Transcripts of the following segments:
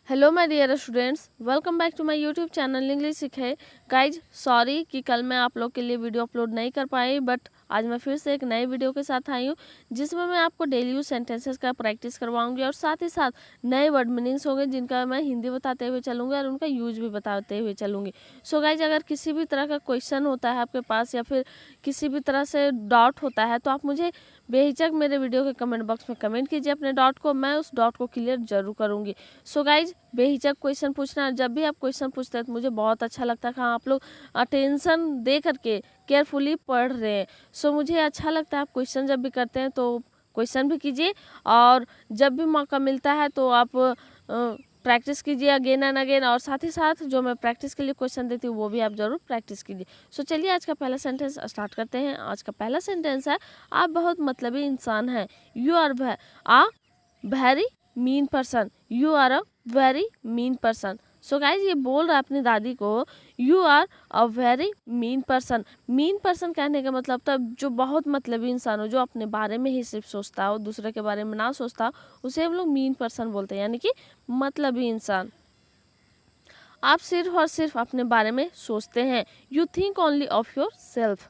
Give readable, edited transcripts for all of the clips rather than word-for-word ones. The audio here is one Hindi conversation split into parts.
Hello my dear students, welcome back to my YouTube channel English सीखे। गाइज सॉरी कि कल मैं आप लोग के लिए वीडियो अपलोड नहीं कर पाई, बट आज मैं फिर से एक नए वीडियो के साथ आई हूँ जिसमें मैं आपको डेली यूज सेंटेंसेस का प्रैक्टिस करवाऊंगी और साथ ही साथ नए वर्ड मीनिंग्स होंगे जिनका मैं हिंदी बताते हुए चलूँगी और उनका यूज भी बताते हुए चलूँगी। सो गाइज, अगर किसी भी तरह का क्वेश्चन होता है आपके पास या फिर किसी भी तरह से डाउट होता है तो आप मुझे बेहिचक मेरे वीडियो के कमेंट बॉक्स में कमेंट कीजिए अपने डाउट को, मैं उस डाउट को क्लियर जरूर करूँगी। सो गाइज, बेहिचक क्वेश्चन पूछना। जब भी आप क्वेश्चन पूछते हैं तो मुझे बहुत अच्छा लगता है कि हाँ, आप लोग अटेंशन दे करके केयरफुली पढ़ रहे हैं। सो मुझे अच्छा लगता है आप क्वेश्चन जब भी करते हैं तो क्वेश्चन भी कीजिए, और जब भी मौका मिलता है तो आप प्रैक्टिस कीजिए अगेन एंड अगेन, और साथ ही साथ जो मैं प्रैक्टिस के लिए क्वेश्चन देती हूँ वो भी आप जरूर प्रैक्टिस कीजिए। सो चलिए आज का पहला सेंटेंस स्टार्ट करते हैं। आज का पहला सेंटेंस है, आप बहुत मतलबी इंसान हैं। You are a very mean person. You are a very mean person. So guys, ये बोल रहा है अपनी दादी को, you are a very mean person. Mean person कहने का मतलब तब जो बहुत मतलबी इंसान हो, जो अपने बारे में ही सिर्फ सोचता हो, दूसरे के बारे में ना सोचता, उसे हम लोग मीन पर्सन बोलते हैं, यानी कि मतलबी इंसान। आप सिर्फ और सिर्फ अपने बारे में सोचते हैं। You think only of your self.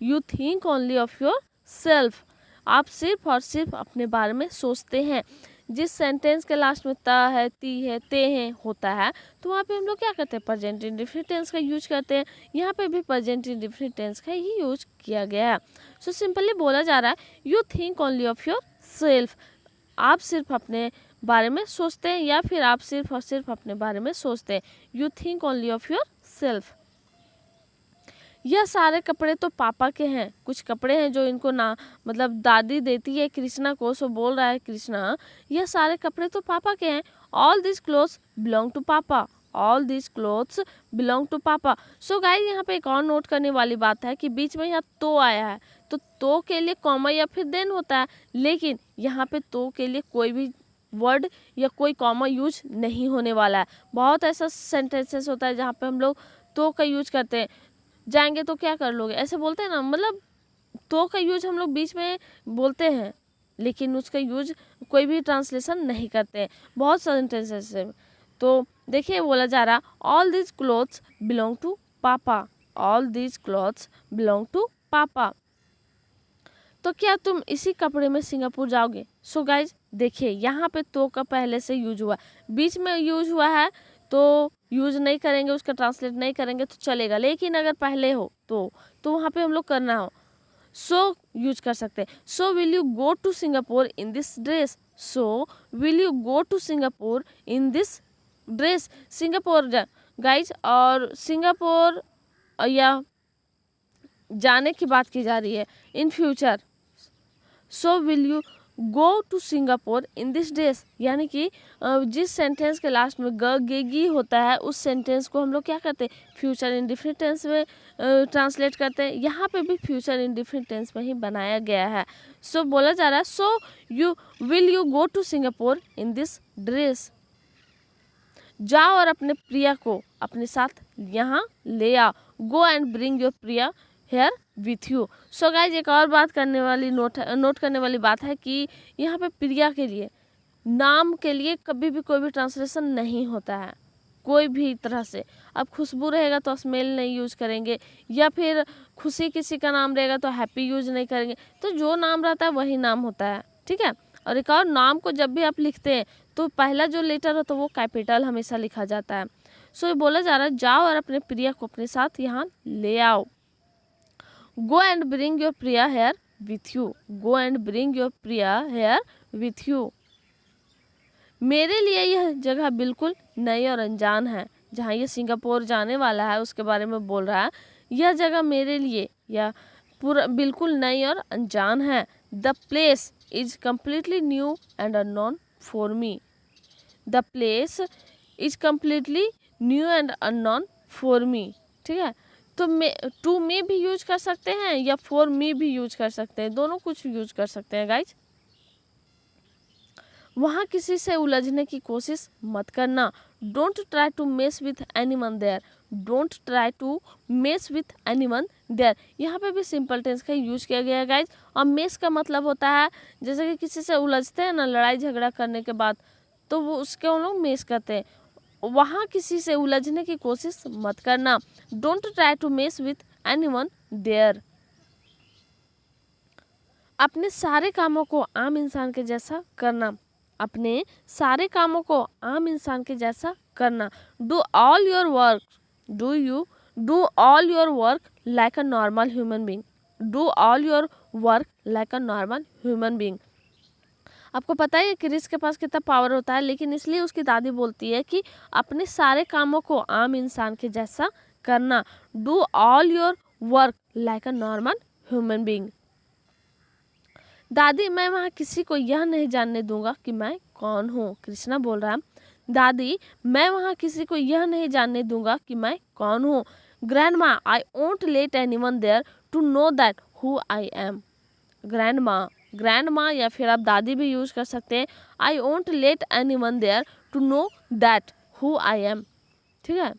You think only of your self. आप सिर्फ और सिर्फ अपने बारे में सोचते हैं। जिस सेंटेंस के लास्ट में ता है, ती है, ते हैं होता है, तो वहाँ पे हम लोग क्या करते हैं, प्रेजेंट इंडेफिनिट टेंस का यूज करते हैं। यहाँ पे भी प्रेजेंट इंडेफिनिट टेंस का ही यूज किया गया है। सो सिंपली बोला जा रहा है, you think only of your self. आप सिर्फ अपने बारे में सोचते हैं, या फिर आप सिर्फ और सिर्फ अपने बारे में सोचते हैं। You think only of your self. यह सारे कपड़े तो पापा के हैं। कुछ कपड़े हैं जो इनको ना मतलब दादी देती है कृष्णा को। सो बोल रहा है कृष्णा, यह सारे कपड़े तो पापा के हैं। All this clothes belong to papa. All this clothes belong to papa. So guys, यहाँ पे एक और नोट करने वाली बात है कि बीच में यहाँ तो आया है, तो के लिए कॉमा या फिर देन होता है, लेकिन यहाँ पे तो के लिए कोई भी वर्ड या कोई कॉमा यूज नहीं होने वाला है। बहुत ऐसा सेंटेंसेस होता है जहाँ पे हम लोग तो का यूज करते हैं। जाएंगे तो क्या कर लोगे, ऐसे बोलते हैं ना, मतलब तो का यूज हम लोग बीच में बोलते हैं, लेकिन उसका यूज कोई भी ट्रांसलेशन नहीं करते हैं बहुत सेंटेंसेस से। तो देखिए बोला जा रहा, all this clothes belong to papa. All this clothes belong to papa. तो क्या तुम इसी कपड़े में सिंगापुर जाओगे। सो गाइज देखिए, यहाँ पे तो का पहले से यूज हुआ, बीच में यूज हुआ है तो यूज नहीं करेंगे, उसका ट्रांसलेट नहीं करेंगे तो चलेगा, लेकिन अगर पहले हो तो वहाँ पे हम लोग करना हो सो यूज कर सकते हैं। So will you go to Singapore in this dress. So will you go to Singapore in this dress. Singapore guys, और सिंगापुर या जाने की बात की जा रही है in future. So will you go to Singapore in this days, यानी कि जिस सेंटेंस के लास्ट में ग गे गी होता है उस सेंटेंस को हम लोग क्या करते हैं, फ्यूचर इंडेफिनिट टेंस में ट्रांसलेट करते हैं। यहाँ पे भी फ्यूचर इंडेफिनिट टेंस में ही बनाया गया है। सो बोला जा रहा है, so you will you go to Singapore in this dress. जाओ और अपने प्रिया को अपने साथ यहाँ ले आओ। Go and bring your Priya here with you. So guys, एक और बात करने वाली नोट करने वाली बात है कि यहाँ पे प्रिया के लिए, नाम के लिए कभी भी कोई भी ट्रांसलेशन नहीं होता है कोई भी तरह से। अब खुशबू रहेगा तो स्मेल नहीं यूज करेंगे, या फिर खुशी किसी का नाम रहेगा तो हैप्पी यूज नहीं करेंगे। तो जो नाम रहता है वही नाम होता है, ठीक है। और एक और, नाम को जब भी आप लिखते हैं तो पहला जो लेटर होता है वो कैपिटल हमेशा लिखा जाता है। सो ये बोला जा रहा है, जाओ और अपने प्रिया को अपने साथ यहाँ ले आओ। Go and bring your Priya here with you. Go and bring your Priya here with you. मेरे लिए यह जगह बिल्कुल नई और अनजान है। जहाँ ये सिंगापुर जाने वाला है उसके बारे में बोल रहा है, यह जगह मेरे लिए या पूरा बिल्कुल नई और अनजान है। The place is completely new and unknown for me. The place is completely new and unknown for me, ठीक है। तो टू मी भी यूज कर सकते हैं या फॉर मी भी यूज कर सकते हैं, दोनों कुछ यूज कर सकते हैं गाइज। वहाँ किसी से उलझने की कोशिश मत करना। Don't try to mess with anyone there. Don't try to mess with anyone there. यहाँ पे भी सिंपल टेंस का यूज किया गया है गाइज। और मेस का मतलब होता है जैसे कि किसी से उलझते हैं ना लड़ाई झगड़ा करने के बाद, तो वो उसके हम लोग मेस करते हैं। वहाँ किसी से उलझने की कोशिश मत करना। Don't try to mess with anyone there. अपने सारे कामों को आम इंसान के जैसा करना। अपने सारे कामों को आम इंसान के जैसा करना। Do all your work do all your work like a normal human being. Do all your work like a normal human being. आपको पता है क्रिस के पास कितना पावर होता है, लेकिन इसलिए उसकी दादी बोलती है कि अपने सारे कामों को आम इंसान के जैसा करना। Do all your work like a normal human being. दादी, मैं वहाँ किसी को यह नहीं जानने दूंगा कि मैं कौन हूँ। कृष्णा बोल रहा है, दादी, मैं वहाँ किसी को यह नहीं जानने दूंगा कि मैं कौन हूँ। Grandma, I won't let anyone there to know that who I am. Grandma या फिर आप दादी भी यूज कर सकते हैं। I won't let anyone there to know that who I am. ठीक है,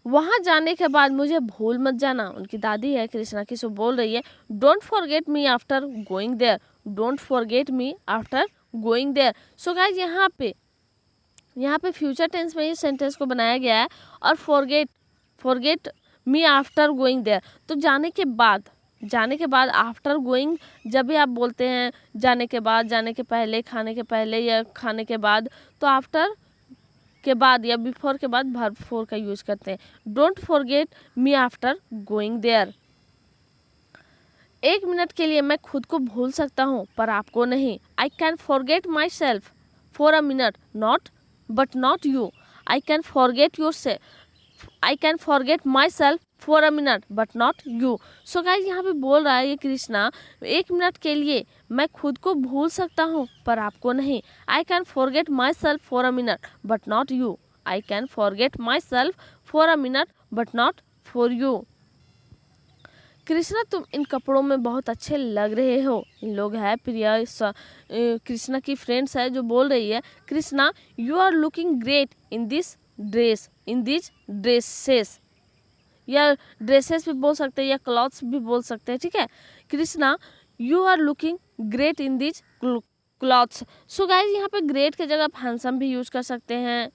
वहाँ जाने के बाद मुझे भूल मत जाना। उनकी दादी है कृष्णा की, सो बोल रही है, don't forget me after going there. Don't forget me after going there. So guys यहाँ पे फ्यूचर टेंस में ही सेंटेंस को बनाया गया है। और forget me after going there, तो जाने के बाद आफ्टर गोइंग जब भी आप बोलते हैं जाने के बाद, जाने के पहले, खाने के पहले या खाने के बाद, तो आफ्टर के बाद या बिफोर के बाद वर्ब फोर का यूज करते हैं। Don't forget me after going there. 1 minute के लिए मैं खुद को भूल सकता हूँ पर आपको नहीं। I can forget my self for a minute but not you. I can forget my self for a minute but not you. So guys यहाँ पे बोल रहा है ये कृष्णा, 1 मिनट के लिए मैं खुद को भूल सकता हूँ पर आपको नहीं। I can forget my self for a minute but not you. I can forget my self for a minute but not for you. Krishna, तुम इन कपड़ों में बहुत अच्छे लग रहे हो। इन लोग है प्रिया, कृष्णा की फ्रेंड्स है, जो बोल रही है, Krishna, you are looking great in this dresses. या ड्रेसेस भी बोल सकते हैं या क्लॉथ्स भी बोल सकते हैं। ठीक है, Krishna, you are looking great in this clothes. So guys यहाँ पे ग्रेट की जगह आप हैंडसम भी यूज कर सकते हैं,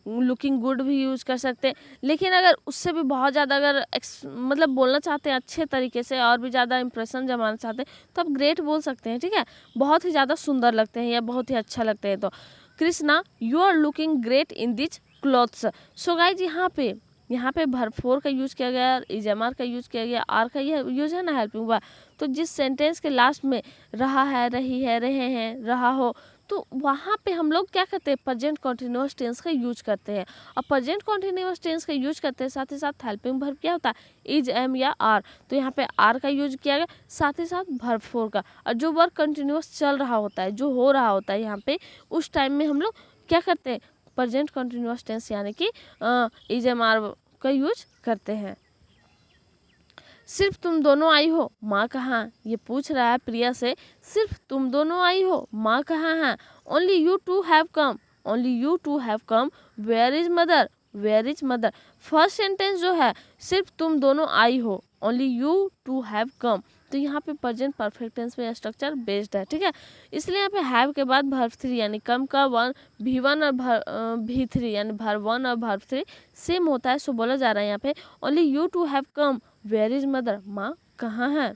लुकिंग गुड भी यूज कर सकते हैं। लेकिन अगर उससे भी बहुत ज़्यादा अगर मतलब बोलना चाहते हैं अच्छे तरीके से और भी ज़्यादा इंप्रेशन जमाना चाहते हैं तो आप ग्रेट बोल सकते हैं। ठीक है, बहुत ही ज़्यादा सुंदर लगते हैं या बहुत ही अच्छा लगते हैं। तो Krishna, you are looking great in this clothes. So guys यहाँ पे वर्ब फोर का यूज किया गया, इजमार का यूज किया गया, आर का यह यूज है ना हेल्पिंग वर्ब। तो जिस सेंटेंस के लास्ट में रहा है, रही है, रहे हैं, रहा हो, तो वहाँ पे हम लोग क्या करते हैं, प्रेजेंट कॉन्टिन्यूअस टेंस का यूज करते हैं। और प्रेजेंट कॉन्टिन्यूअस टेंस का यूज करते हैं साथ ही साथ हेल्पिंग वर्ब क्या होता है, इज, एम या आर। तो यहाँ पे आर का यूज किया गया, साथ ही साथ वर्ब फोर का। और जो वर्क कंटिन्यूअस चल रहा होता है, जो हो रहा होता है यहाँ पे, उस टाइम में हम लोग क्या करते हैं, प्रेजेंट कॉन्टिन्यूअस टेंस यानी कि इज, एम, आर का यूज करते हैं। सिर्फ तुम दोनों आई हो, माँ कहाँ? ये पूछ रहा है प्रिया से, सिर्फ तुम दोनों आई हो, माँ कहाँ है? Only you two have come, where is mother? First sentence जो है, सिर्फ तुम दोनों आई हो, only you two have come, तो यहाँ पे प्रेजेंट परफेक्ट टेंस में स्ट्रक्चर बेस्ड है। ठीक है, इसलिए यहाँ पे हैव के बाद वर्ब 3 यानी कम का V1 और V3 यानी वर्ब 1 और वर्ब 3 सेम होता है। सो बोला जा रहा है यहाँ पे, only you two have come, where is mother? माँ कहाँ है?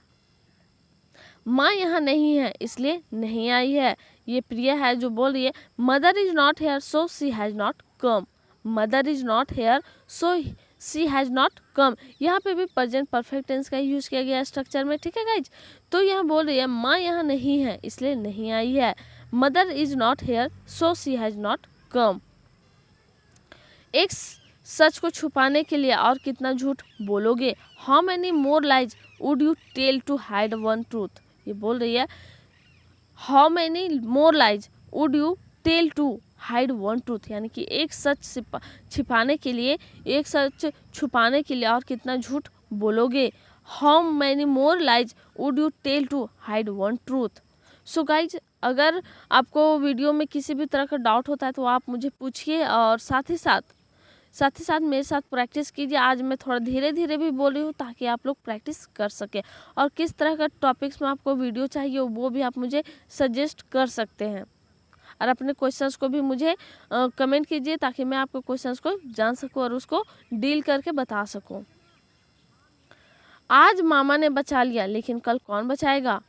माँ यहाँ नहीं है इसलिए नहीं आई है। ये प्रिया है जो बोल रही है, mother is not here so she has not come. Mother is not here so she has not come. यहाँ पे भी प्रेजेंट परफेक्ट टेंस का यूज किया गया स्ट्रक्चर में। ठीक है गाइज, तो यहाँ बोल रही है माँ यहाँ नहीं है इसलिए नहीं आई है। Mother is not here so she has not come. एक सच को छुपाने के लिए और कितना झूठ बोलोगे? How many more lies would you tell to hide one truth? ये बोल रही है, how many more lies would you tell to hide one truth, यानी कि एक सच छिपाने के लिए, एक सच छुपाने के लिए और कितना झूठ बोलोगे? How many more lies would you tell to hide one truth. So guys, अगर आपको वीडियो में किसी भी तरह का डाउट होता है तो आप मुझे पूछिए और साथ ही साथ मेरे साथ प्रैक्टिस कीजिए। आज मैं थोड़ा धीरे धीरे भी बोल रही हूँ ताकि आप लोग प्रैक्टिस कर सकें। और किस तरह का टॉपिक्स में आपको वीडियो चाहिए वो भी आप मुझे सजेस्ट कर सकते हैं। और अपने क्वेश्चंस को भी मुझे कमेंट कीजिए ताकि मैं आपके क्वेश्चंस को जान सकूं और उसको डील करके बता सकूं। आज मामा ने बचा लिया लेकिन कल कौन बचाएगा?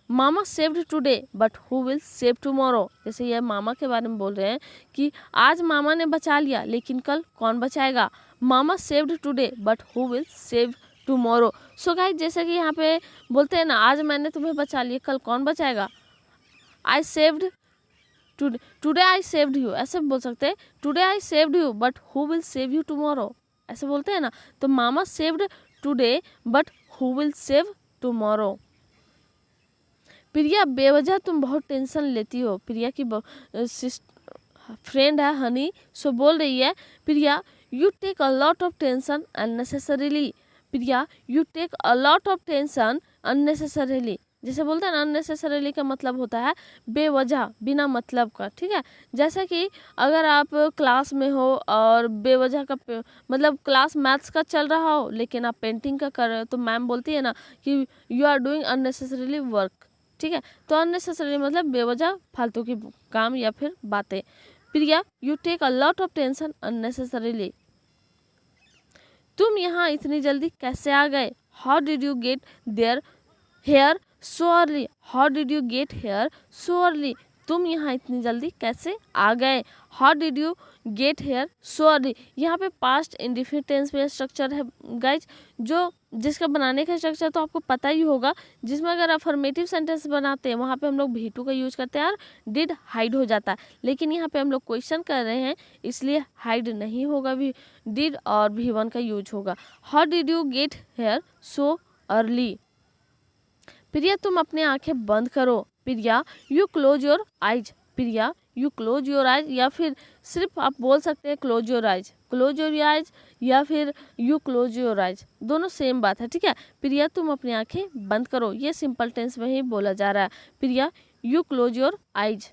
Mama saved today but who will save tomorrow. जैसे ये मामा के बारे में बोल रहे हैं कि आज मामा ने बचा लिया लेकिन कल कौन बचाएगा? Mama saved today but who will save tomorrow. So guys, जैसे कि यहाँ पे बोलते हैं ना, आज मैंने तुम्हें बचा लिया कल कौन बचाएगा? I saved today I saved you, ऐसे बोल सकते हैं। Today I saved you but who will save you tomorrow, ऐसे बोलते हैं ना। तो mama saved today but who will save tomorrow. Priya, बेवजह तुम बहुत टेंशन लेती हो। प्रिया की फ्रेंड है हनी, सो बोल रही है, Priya you take a lot of tension unnecessarily. Priya you take a lot of tension unnecessarily. जैसे बोलते हैं ना, अननेसेसरीली का मतलब होता है बेवजह, बिना मतलब का, ठीक है। जैसे कि अगर आप क्लास में हो और बेवजह का मतलब क्लास मैथ्स का चल रहा हो लेकिन आप पेंटिंग का कर रहे हो, तो मैम बोलती है ना कि you are doing unnecessarily work, ठीक है। तो अननेसेसरी मतलब बेवजह फालतू की काम या फिर बातें। Priya you take a lot of tension unnecessarily. तुम यहाँ इतनी जल्दी कैसे आ गए? How did you get there here so early. How did you get here so early. तुम यहाँ इतनी जल्दी कैसे आ गए? How did you get here so early. यहाँ पे पास्ट इंडेफिनिट टेंस में स्ट्रक्चर है गाइज, जो जिसका बनाने का स्ट्रक्चर तो आपको पता ही होगा, जिसमें अगर अफर्मेटिव सेंटेंस बनाते हैं वहाँ पे हम लोग V2 का यूज करते हैं और डिड हाइड हो जाता है। लेकिन यहाँ पे हम लोग क्वेश्चन कर रहे हैं इसलिए हाइड नहीं होगा, भी डिड और V1 का यूज होगा। How did you get here so early. Priya तुम अपने आंखें बंद करो। Priya you close your eyes. Priya you close your eyes, या फिर सिर्फ आप बोल सकते हैं close your eyes, close your eyes, या फिर यू क्लोज योर आइज, दोनों सेम बात है, ठीक है। प्रिया तुम अपनी आंखें बंद करो, ये सिंपल टेंस में ही बोला जा रहा है। Priya you close your eyes.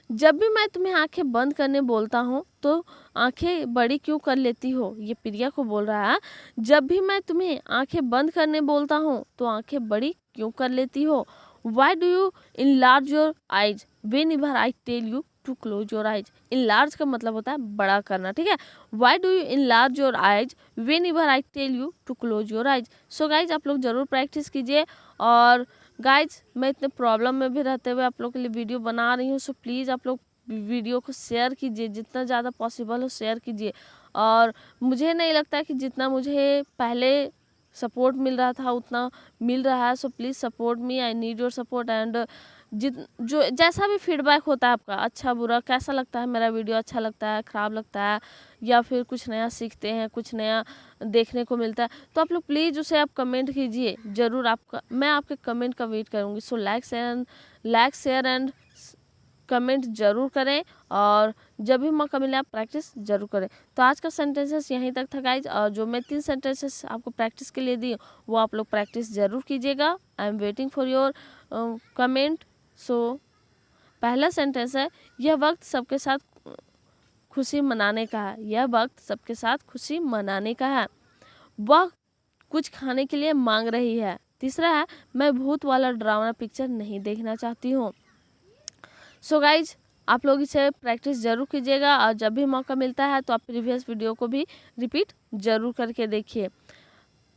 जब भी मैं तुम्हें आंखें बंद करने बोलता हूँ तो आंखें बड़ी क्यों कर लेती हो। ये प्रिया को बोल रहा है, जब भी मैं तुम्हें आंखें बंद करने बोलता हूँ तो आंखें बड़ी क्यों कर लेती हो। Why do you enlarge your eyes whenever I tell you to close your eyes. Enlarge का मतलब होता है बड़ा करना, ठीक है। Why do you enlarge your eyes whenever I tell you to close your eyes. So guys, आप लोग ज़रूर प्रैक्टिस कीजिए। और गाइज, मैं इतने प्रॉब्लम में भी रहते हुए आप लोग के लिए वीडियो बना रही हूँ, सो प्लीज़ आप लोग वीडियो को शेयर कीजिए, जितना ज़्यादा पॉसिबल हो शेयर कीजिए। और मुझे नहीं लगता कि जितना मुझे पहले सपोर्ट मिल रहा था उतना मिल रहा है, so please support me, I need your support. And जो जैसा भी फीडबैक होता है आपका, अच्छा बुरा, कैसा लगता है मेरा वीडियो, अच्छा लगता है, ख़राब लगता है, या फिर कुछ नया सीखते हैं, कुछ नया देखने को मिलता है, तो आप लोग प्लीज़ उसे आप कमेंट कीजिए ज़रूर। आपका मैं आपके कमेंट का वेट करूँगी। So like share and comment ज़रूर करें, और जब भी मौका मिले आप प्रैक्टिस ज़रूर करें। तो आज का सेंटेंसेस यहीं तक था गाइज, और जो मैं 3 सेंटेंसेस आपको प्रैक्टिस के लिए दी वो आप लोग प्रैक्टिस ज़रूर कीजिएगा। I am waiting for your comment. So पहला सेंटेंस है, यह वक्त सबके साथ खुशी मनाने का है। यह वक्त सबके साथ खुशी मनाने का है। वह कुछ खाने के लिए मांग रही है। तीसरा है, मैं भूत वाला डरावना पिक्चर नहीं देखना चाहती हूँ। सो गाइज, आप लोग इसे प्रैक्टिस ज़रूर कीजिएगा, और जब भी मौका मिलता है तो आप प्रीवियस वीडियो को भी रिपीट ज़रूर करके देखिए।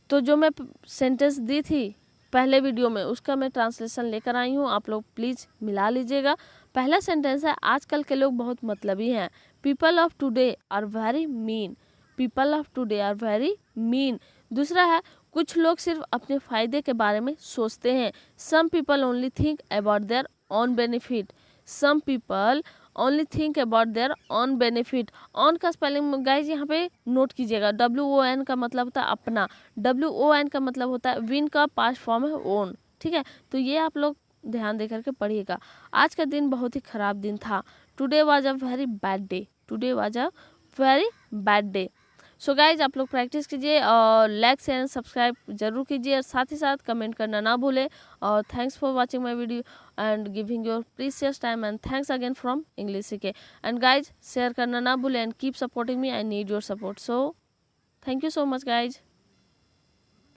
तो जो मैं सेंटेंस दी थी पहले वीडियो में उसका मैं ट्रांसलेशन लेकर आई हूँ, आप लोग प्लीज़ मिला लीजिएगा। पहला सेंटेंस है, आजकल के लोग बहुत मतलबी हैं। People of today are very mean. People of today are very mean. दूसरा है, कुछ लोग सिर्फ अपने फ़ायदे के बारे में सोचते हैं। Some people only think about their own benefit. Some people only think about their own benefit. Own का स्पेलिंग गाइज यहाँ पे नोट कीजिएगा। WON का मतलब होता है अपना, WON का मतलब होता है विन का पास्ट फॉर्म है ओन, ठीक है। तो ये आप लोग ध्यान दे करके पढ़िएगा। आज का दिन बहुत ही ख़राब दिन था। Today was a very bad day. Today was a very bad day. So guys, आप लोग प्रैक्टिस कीजिए और लाइक शेयर एंड सब्सक्राइब जरूर कीजिए, और साथ ही साथ कमेंट करना ना भूलें। और thanks for watching my video and giving your precious time, and thanks again from English सीखे। एंड गाइज, शेयर करना ना भूलें and keep supporting me, I need your support. So thank you so much guys.